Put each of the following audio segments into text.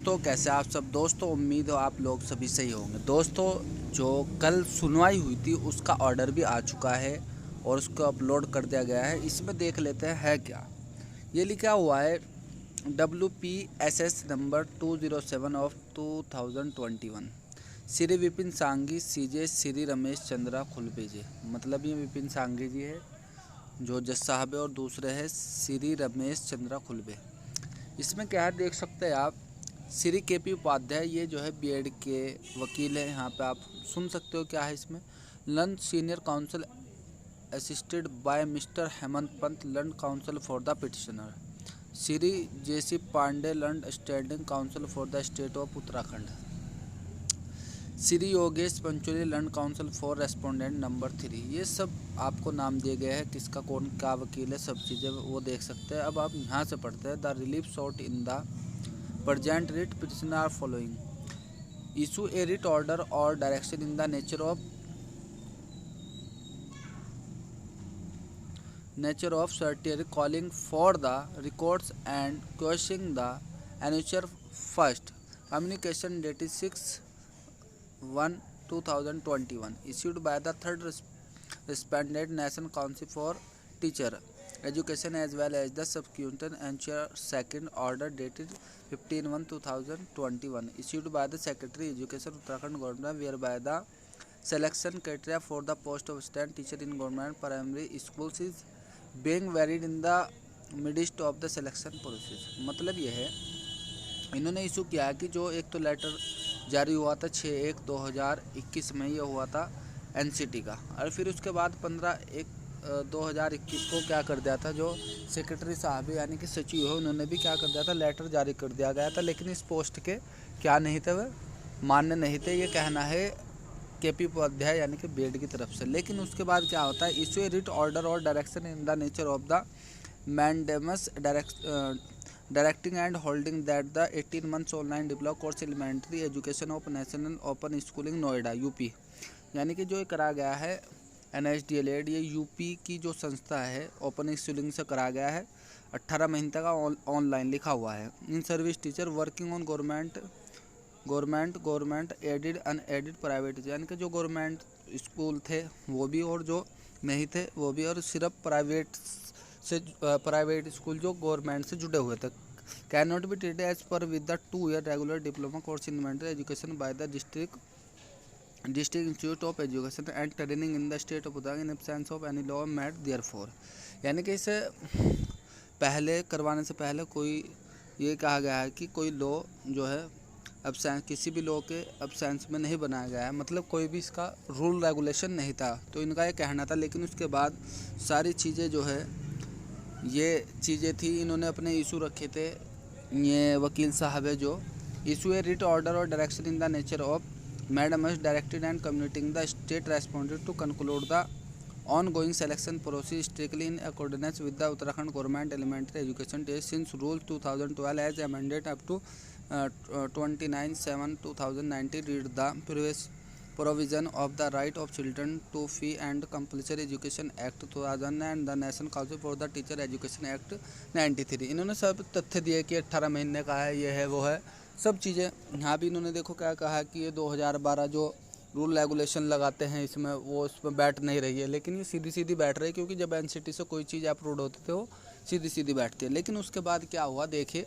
दोस्तों, कैसे आप सब दोस्तों। उम्मीद हो आप लोग सभी सही होंगे। दोस्तों, जो कल सुनवाई हुई थी उसका ऑर्डर भी आ चुका है और उसको अपलोड कर दिया गया है। इसमें देख लेते हैं है क्या। ये लिखा हुआ है WPSS number 207 of 2021 Shri Vipin Sanghi CJ Shri Ramesh Chandra खुलबेजे। मतलब ये विपिन सांघी जी है जो जज साहब है और दूसरे है श्री रमेश चंद्रा खुलबे। इसमें क्या है देख सकते हैं आप, श्री KP उपाध्याय ये जो है BEd के वकील है। यहाँ पे आप सुन सकते हो क्या है इसमें। Learned senior counsel assisted by mister Hemant Pant, learned counsel for the petitioner. Shri JC Pandey, learned standing counsel for the state of Uttarakhand. Shri Yogesh Pancholi, learned counsel for respondent number 3। ये सब आपको नाम दिए गए हैं, किसका कौन क्या वकील है, सब चीज़ें वो देख सकते हैं। अब आप यहाँ से पढ़ते हैं। The relief sought in the present writ petitioner are following. Issue a writ order और direction in the nature of certiorari calling for the records and questioning the annual first. Communication dated 6/1/2021 issued by the third respondent National Council for Teacher Education as well as the subsequent annual second order dated 15/1/2021 issued by the Secretary Education Uttarakhand Government, whereby the selection criteria for the post of assistant teacher in government primary schools is being varied in the midst of the selection process। मतलब ये है इन्होंने issue किया है कि जो एक तो लेटर जारी हुआ था 6/1/2021 में, ये हुआ था NCT का, और फिर उसके बाद 15/1/2021 को क्या कर दिया था, जो सेक्रेटरी साहब यानी कि सचिव है उन्होंने भी क्या कर दिया था, लेटर जारी कर दिया गया था। लेकिन इस पोस्ट के क्या नहीं थे, वह मान्य नहीं थे, ये कहना है KP उपाध्याय यानी कि BEd की तरफ से। लेकिन उसके बाद क्या होता है, इशू ए रिट ऑर्डर और direction in the nature of the mandamus directing and holding that the 18 months online diploma course elementary education of national open schooling Noida UP, यानी कि जो ये करा गया है NSDLED, ये UP की जो संस्था है ओपन स्कूलिंग से करा गया है। 18 महीने तक ऑनलाइन लिखा हुआ है। In service teacher working on government aided unaided private, यानी कि जो गवर्नमेंट स्कूल थे वो भी और जो नहीं थे वो भी, और सिर्फ प्राइवेट स्कूल जो गवर्नमेंट से जुड़े हुए थे। Can not be treated as par with the 2 year regular diploma course in elementary education by the district institute of education and training in the state of Uttarakhand in absence of any law made therefor. यानी कि इसे पहले करवाने से पहले कोई ये कहा गया है कि कोई लॉ जो है अब्सेंस, किसी भी लॉ के अब्सेंस में नहीं बनाया गया है, मतलब कोई भी इसका रूल रेगुलेशन नहीं था, तो इनका ये कहना था। लेकिन उसके बाद सारी चीज़ें जो है ये चीज़ें थी, इन्होंने अपने इशू रखे थे। ये वकील साहब है जो इशू ए रिट ऑर्डर और direction in the nature of mandamus directed and commanding the state responded to conclude the ongoing selection process strictly in accordance with the Uttarakhand Government Elementary Education Test since Rule 2012 as amended up to 29/7/2019 read the previous provision of the Right of Children to Free and Compulsory Education Act 2000 and the National Council for the Teacher Education Act 93। इन्होंने सब तथ्य दिए कि 18 महीने का है, ये है वो है, सब चीज़ें। यहाँ भी इन्होंने देखो क्या कहा है कि ये 2012 जो रूल रेगुलेशन लगाते हैं इसमें वो इसमें बैठ नहीं रही है, लेकिन ये सीधी सीधी बैठ रही है, क्योंकि जब NCT से कोई चीज़ अप्रूव होती है वो सीधी सीधी बैठती है। लेकिन उसके बाद क्या हुआ देखिए,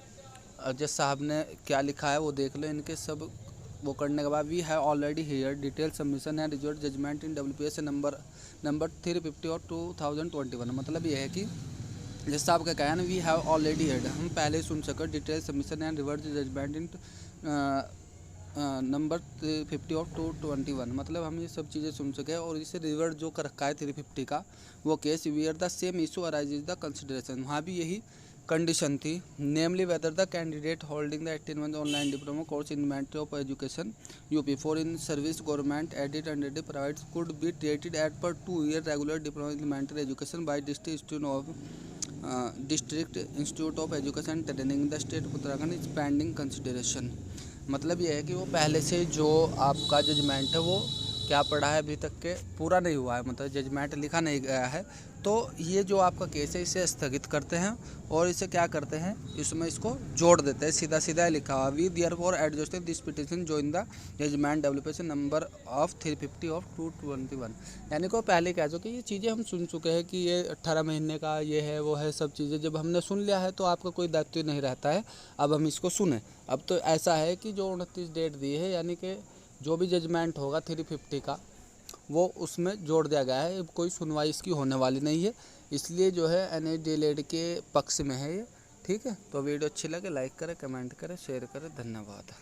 जज साहब ने क्या लिखा है वो देख लो। इनके सब वो करने के बाद we have already hear detail submission and result judgement in WPSS number 350 और 2021। मतलब ये है कि जज साहब का कहना है वी हैव ऑलरेडी हियर, हम पहले सुन सके detail submission and revert judgement in number 350 और 221। मतलब हम ये सब चीज़ें सुन सके और इसे रिवर्ट जो कर रखा है 350 का वो case we are the same issue arises the consideration, वहाँ भी यही कंडीशन थी। Namely whether the candidate holding the 18 month online diploma course in elementary of education UP for in service government aided unaided private could be treated at par 2 year regular diploma elementary education by district institute of education training the state of Uttarakhand is pending consideration. मतलब ये है कि वो पहले से जो आपका judgement है वो क्या पड़ा है अभी तक के पूरा नहीं हुआ है, मतलब जजमेंट लिखा नहीं गया है, तो ये जो आपका केस है इसे स्थगित करते हैं और इसे क्या करते हैं, इसमें इसको जोड़ देते हैं, सीधा सीधा लिखा हुआ we therefore adjusting this petition जो इन द जजमेंट डेवलपेशन नंबर ऑफ 350 ऑफ 221। यानी को पहले कह दो कि ये चीज़ें हम सुन चुके हैं कि ये 18 महीने का ये है वो है, सब चीज़ें जब हमने सुन लिया है तो आपका कोई दायित्व नहीं रहता है अब हम इसको सुने। अब तो ऐसा है कि जो 29 डेट दी है यानी कि जो भी जजमेंट होगा 350 का वो उसमें जोड़ दिया गया है, कोई सुनवाई इसकी होने वाली नहीं है, इसलिए जो है एनएच डीएलएड के पक्ष में है ये। ठीक है, तो वीडियो अच्छी लगे लाइक करें, कमेंट करें, शेयर करें, धन्यवाद।